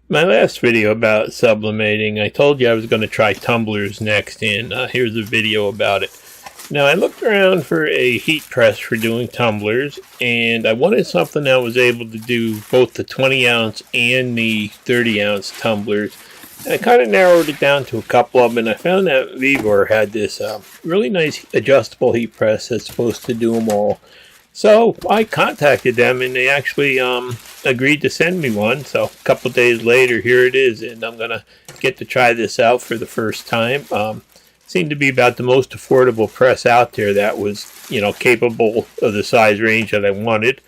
My last video about sublimating, I told you I was going to try tumblers next, and here's a video about it. Now, I looked around for a heat press for doing tumblers, and I wanted something that was able to do both the 20 ounce and the 30 ounce tumblers. And I kind of narrowed it down to a couple of them, and I found that Vevor had this really nice adjustable heat press that's supposed to do them all. So I contacted them, and they actually agreed to send me one. So a couple days later, here it is, and I'm gonna get to try this out for the first time. Seemed to be about the most affordable press out there that was, capable of the size range that I wanted,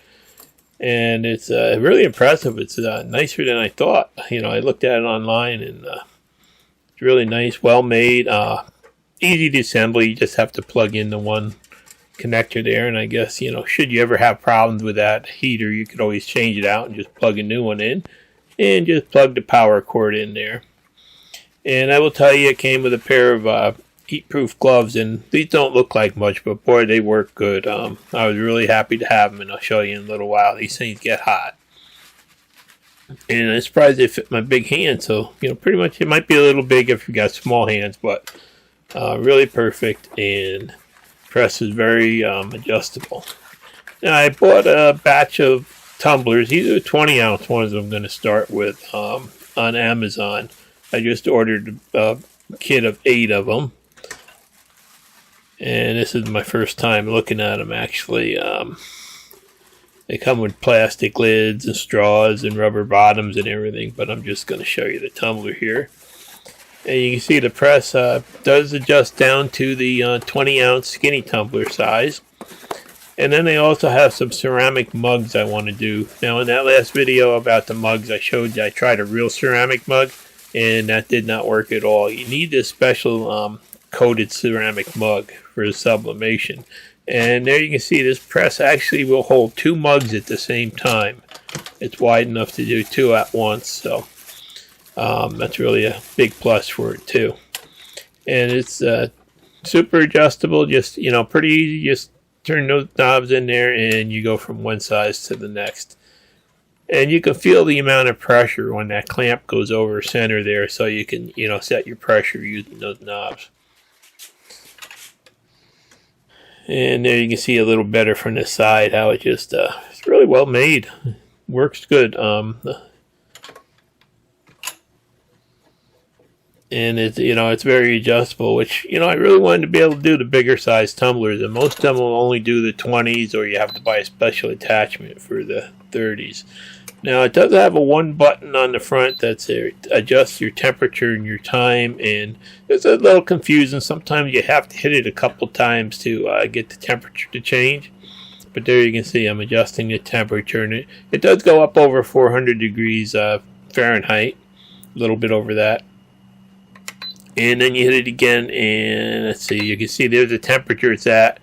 and it's really impressive. It's nicer than I thought. I looked at it online, and it's really nice, well made, easy to assemble. You just have to plug in the one connector there, and I guess should you ever have problems with that heater, you could always change it out and just plug a new one in and just plug the power cord in there. And I will tell you, it came with a pair of heat-proof gloves, and these don't look like much, but boy, they work good. I was really happy to have them, and I'll show you in a little while. These things get hot, and I'm surprised they fit my big hand. So pretty much it might be a little big if you got small hands, but really perfect, and press is very adjustable. Now, I bought a batch of tumblers. These are 20 ounce ones I'm going to start with on Amazon. I just ordered a kit of 8 of them, and this is my first time looking at them actually. They come with plastic lids and straws and rubber bottoms and everything, but I'm just going to show you the tumbler here. And you can see the press does adjust down to the 20 ounce skinny tumbler size. And then they also have some ceramic mugs I want to do. Now, in that last video about the mugs, I showed you I tried a real ceramic mug, and that did not work at all. You need this special coated ceramic mug for the sublimation. And there you can see this press actually will hold 2 mugs at the same time. It's wide enough to do 2 at once, so that's really a big plus for it too. And it's super adjustable, just pretty easy. Just turn those knobs in there and you go from one size to the next. And you can feel the amount of pressure when that clamp goes over center there, so you can set your pressure using those knobs. And there you can see a little better from the side how it just it's really well made. Works good. And it's very adjustable, which I really wanted to be able to do the bigger size tumblers, and most of them will only do the 20s, or you have to buy a special attachment for the 30s. Now, it does have a 1 button on the front that adjusts your temperature and your time, and it's a little confusing. Sometimes you have to hit it a couple times to get the temperature to change. But there you can see I'm adjusting the temperature, and it does go up over 400 degrees Fahrenheit, a little bit over that. And then you hit it again, and let's see, you can see there's the temperature it's at,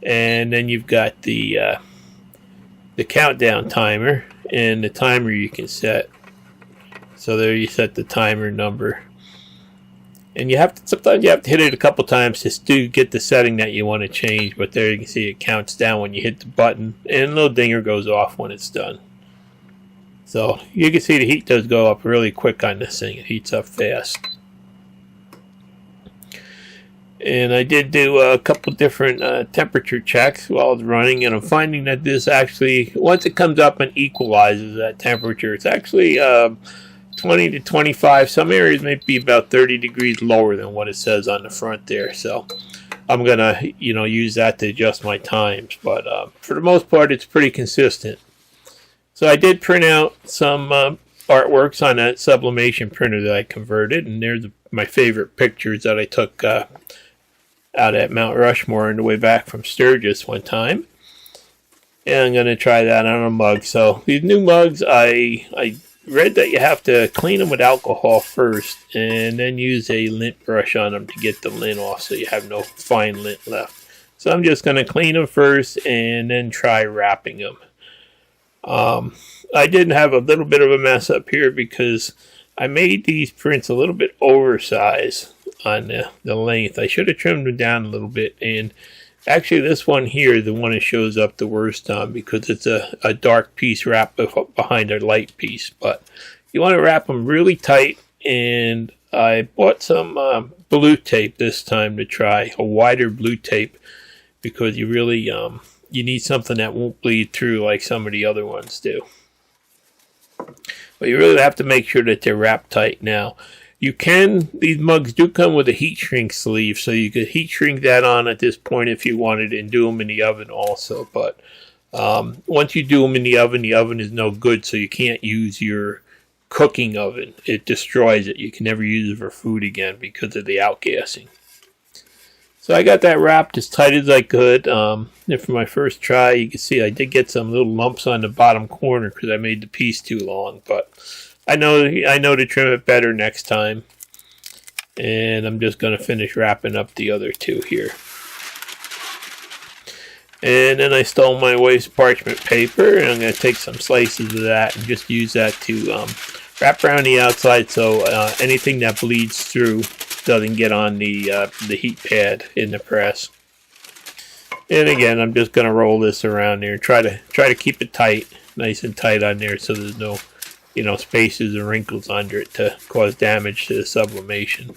and then you've got the countdown timer, and the timer you can set. So there you set the timer number, and sometimes you have to hit it a couple times just to get the setting that you want to change. But there you can see it counts down when you hit the button, and a little dinger goes off when it's done. So you can see the heat does go up really quick on this thing. It heats up fast. And I did do a couple different temperature checks while I was running, and I'm finding that this actually, once it comes up and equalizes that temperature, it's actually 20 to 25. Some areas may be about 30 degrees lower than what it says on the front there. So I'm going to, use that to adjust my times. But for the most part, it's pretty consistent. So I did print out some artworks on that sublimation printer that I converted, and there's my favorite pictures that I took out at Mount Rushmore on the way back from Sturgis one time. And I'm going to try that on a mug. So these new mugs, I read that you have to clean them with alcohol first, and then use a lint brush on them to get the lint off, so you have no fine lint left. So I'm just going to clean them first and then try wrapping them. I did have a little bit of a mess up here because I made these prints a little bit oversized on the length. I should have trimmed them down a little bit, and actually this one here is the one that shows up the worst on because it's a dark piece wrapped behind a light piece. But you want to wrap them really tight, and I bought some blue tape this time to try, a wider blue tape, because you really you need something that won't bleed through like some of the other ones do. But you really have to make sure that they're wrapped tight. Now, these mugs do come with a heat shrink sleeve, so you could heat shrink that on at this point if you wanted, and do them in the oven also. But once you do them in the oven is no good, so you can't use your cooking oven. It destroys it. You can never use it for food again because of the outgassing. So I got that wrapped as tight as I could. And for my first try, you can see I did get some little lumps on the bottom corner because I made the piece too long. But I know to trim it better next time. And I'm just going to finish wrapping up the other two here. And then I stole my waste parchment paper, and I'm going to take some slices of that and just use that to wrap around the outside, so anything that bleeds through doesn't get on the heat pad in the press. And again, I'm just going to roll this around there and try to keep it tight, nice and tight on there, so there's no spaces or wrinkles under it to cause damage to the sublimation.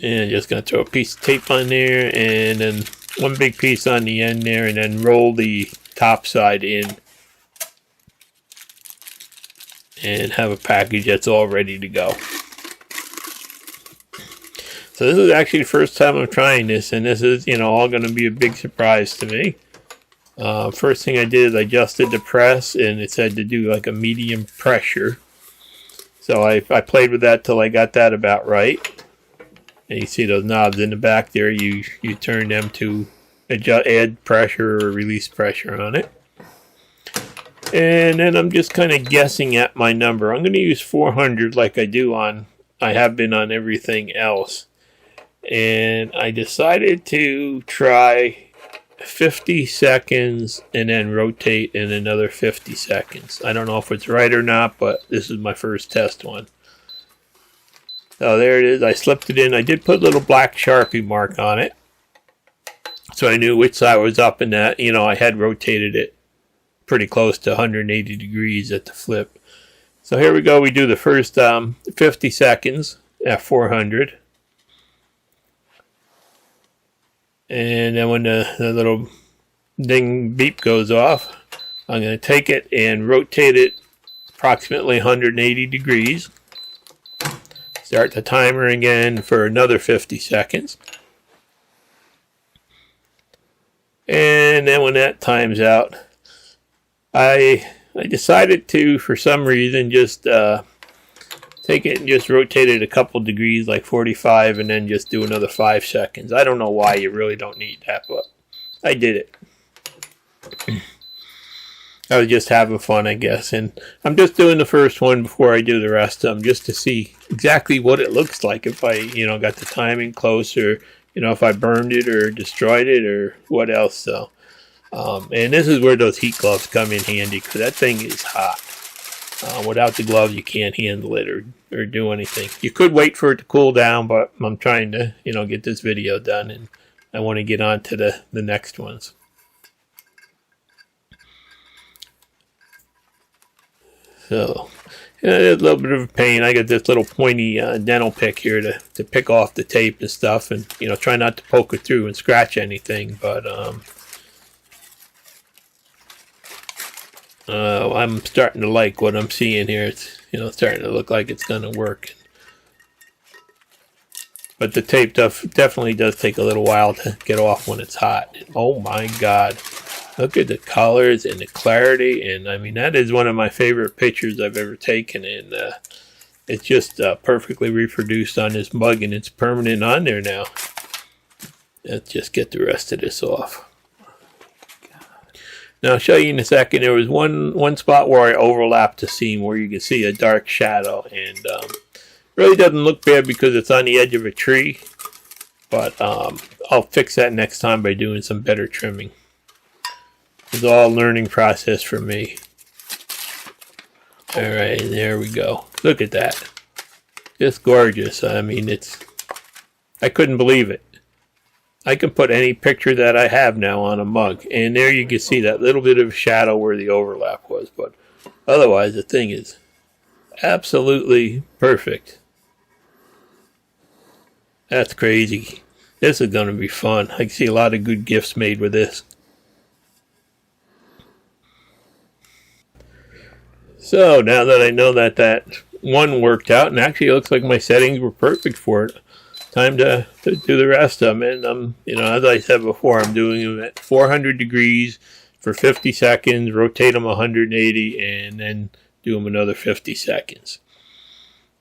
And just going to throw a piece of tape on there, and then one big piece on the end there, and then roll the top side in. And have a package that's all ready to go. So this is actually the first time I'm trying this, and this is, all going to be a big surprise to me. First thing I did is I adjusted the press, and it said to do like a medium pressure. So I played with that till I got that about right. And you see those knobs in the back there, you turn them to add pressure or release pressure on it. And then I'm just kind of guessing at my number. I'm going to use 400 like I have been on everything else. And I decided to try 50 seconds and then rotate in another 50 seconds. I don't know if it's right or not, but this is my first test one. So there it is. I slipped it in. I did put a little black Sharpie mark on it, so I knew which side was up, and that, I had rotated it pretty close to 180 degrees at the flip. So here we go. We do the first 50 seconds at 400. And then when the little ding beep goes off, I'm going to take it and rotate it approximately 180 degrees. Start the timer again for another 50 seconds. And then when that time's out, I decided to, for some reason, just take it and just rotate it a couple degrees, like 45, and then just do another 5 seconds. I don't know why. You really don't need that, but I did it. I was just having fun, I guess. And I'm just doing the first one before I do the rest of them, just to see exactly what it looks like if I, got the timing close, or, if I burned it or destroyed it or what else. So, and this is where those heat gloves come in handy, because that thing is hot. Without the glove, you can't handle it or do anything. You could wait for it to cool down, but I'm trying to, get this video done, and I want to get on to the next ones. So, it's a little bit of a pain. I got this little pointy dental pick here to pick off the tape and stuff, and try not to poke it through and scratch anything. But I'm starting to like what I'm seeing here. It's starting to look like it's going to work. But the tape definitely does take a little while to get off when it's hot. Oh my God. Look at the colors and the clarity, and I mean, that is one of my favorite pictures I've ever taken, and it's just perfectly reproduced on this mug, and it's permanent on there now. Let's just get the rest of this off. Now I'll show you in a second. There was one spot where I overlapped the seam where you can see a dark shadow, and really doesn't look bad because it's on the edge of a tree, but I'll fix that next time by doing some better trimming. It's all a learning process for me. Alright, there we go. Look at that. Just gorgeous. I mean, I couldn't believe it. I can put any picture that I have now on a mug. And there you can see that little bit of shadow where the overlap was. But Otherwise, the thing is absolutely perfect. That's crazy. This is going to be fun. I can see a lot of good gifts made with this. So now that I know that that one worked out, and actually it looks like my settings were perfect for it, time to do the rest of them. And as I said before, I'm doing them at 400 degrees for 50 seconds, rotate them 180, and then do them another 50 seconds.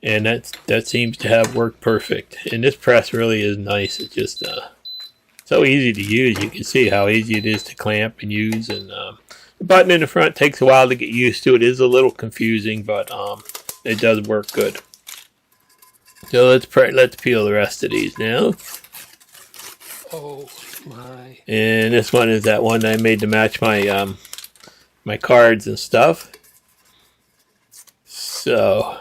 And that seems to have worked perfect. And this press really is nice. It's just so easy to use. You can see how easy it is to clamp and use. And the button in the front takes a while to get used to. It is a little confusing, but it does work good. So let's peel the rest of these now. Oh my! And this one is that one I made to match my my cards and stuff. So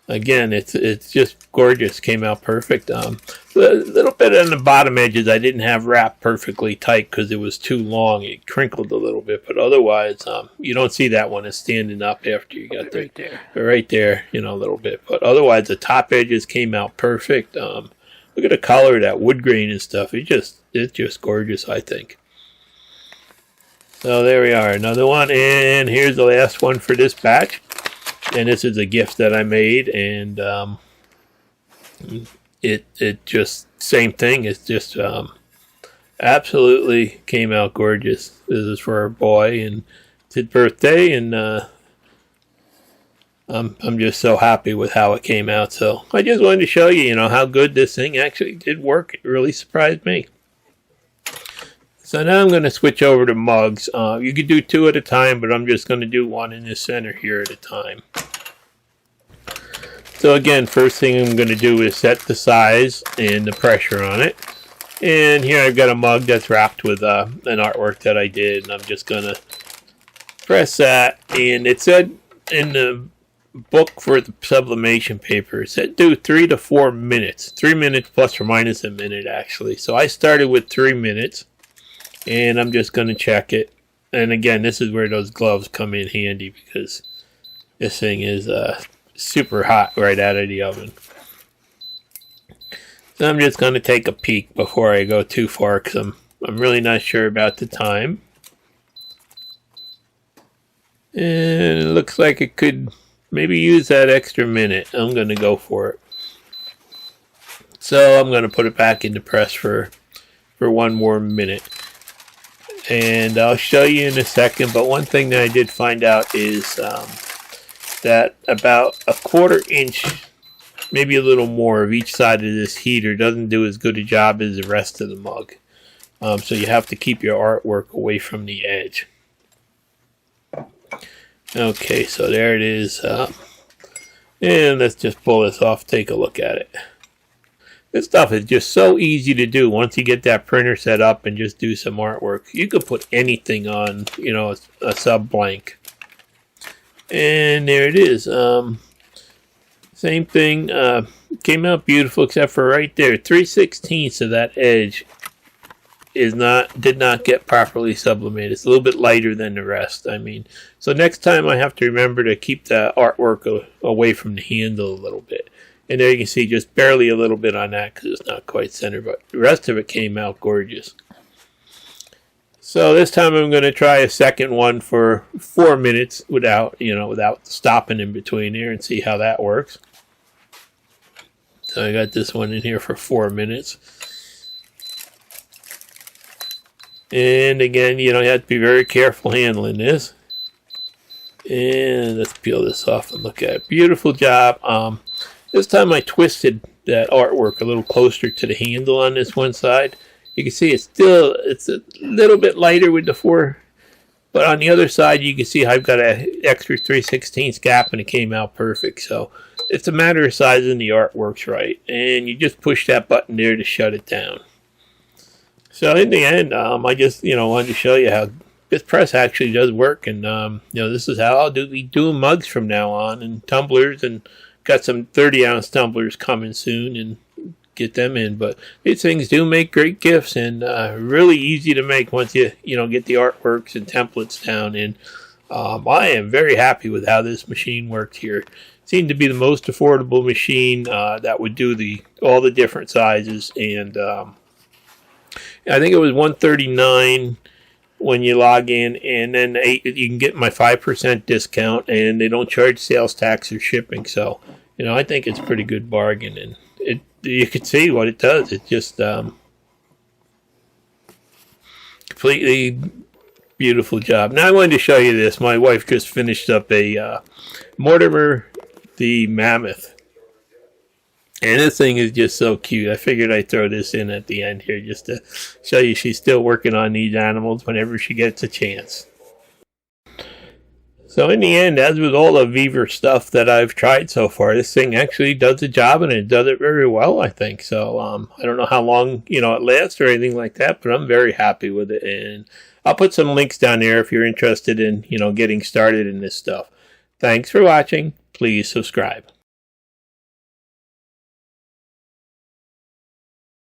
again, it's just gorgeous. Came out perfect. A little bit on the bottom edges I didn't have wrapped perfectly tight because it was too long. It crinkled a little bit, but otherwise, you don't see that one is standing up after you got right there. Right there, a little bit. But otherwise, the top edges came out perfect. Look at the color of that wood grain and stuff. It's just gorgeous, I think. So there we are, another one, and here's the last one for this batch. And this is a gift that I made, and it just same thing. It's just absolutely came out gorgeous. This is for our boy, and it's his birthday, and I'm just so happy with how it came out. So I just wanted to show you, how good this thing actually did work. It really surprised me. So now I'm going to switch over to mugs. You could do two at a time, but I'm just going to do one in the center here at a time. So again, first thing I'm going to do is set the size and the pressure on it. And here I've got a mug that's wrapped with an artwork that I did, and I'm just going to press that. And it said in the book for the sublimation paper, it said do 3 to 4 minutes. 3 minutes plus or minus a minute, actually. So I started with 3 minutes. And I'm just going to check it. And again, this is where those gloves come in handy because this thing is super hot right out of the oven. So I'm just going to take a peek before I go too far because I'm really not sure about the time. And it looks like it could maybe use that extra minute. I'm going to go for it. So I'm going to put it back in the press for 1 more minute. And I'll show you in a second, but one thing that I did find out is that about a 1/4 inch, maybe a little more of each side of this heater doesn't do as good a job as the rest of the mug. So you have to keep your artwork away from the edge. Okay, so there it is. And let's just pull this off, take a look at it. This stuff is just so easy to do once you get that printer set up and just do some artwork. You could put anything on, a sub blank. And there it is. Same thing. Came out beautiful except for right there. 3/16 of that edge did not get properly sublimated. It's a little bit lighter than the rest. So next time I have to remember to keep the artwork away from the handle a little bit. And there you can see just barely a little bit on that because it's not quite centered, but the rest of it came out gorgeous. So this time I'm going to try a second one for 4 minutes without stopping in between here and see how that works. So I got this one in here for 4 minutes. And again, you have to be very careful handling this. And let's peel this off and look at it. Beautiful job. This time I twisted that artwork a little closer to the handle on this one side. You can see it's a little bit lighter with the 4, but on the other side you can see I've got an extra 3/16 gap and it came out perfect. So it's a matter of sizing the artworks right, and you just push that button there to shut it down. So in the end, I just wanted to show you how this press actually does work, and this is how I'll be doing mugs from now on, and tumblers, and got some 30-ounce tumblers coming soon, and get them in. But these things do make great gifts, and really easy to make once you get the artworks and templates down. And I am very happy with how this machine worked here. Seemed to be the most affordable machine that would do all the different sizes, and I think it was $139 when you log in, and then you can get my 5% discount, and they don't charge sales tax or shipping. So, I think it's a pretty good bargain, and you can see what it does. It's just completely beautiful job. Now I wanted to show you this. My wife just finished up a Mortimer the Mammoth, and this thing is just so cute. I figured I'd throw this in at the end here just to show you she's still working on these animals whenever she gets a chance. So in the end, as with all the Vevor stuff that I've tried so far, this thing actually does the job, and it does it very well, I think. So I don't know how long it lasts or anything like that, but I'm very happy with it. And I'll put some links down there if you're interested in getting started in this stuff. Thanks for watching. Please subscribe.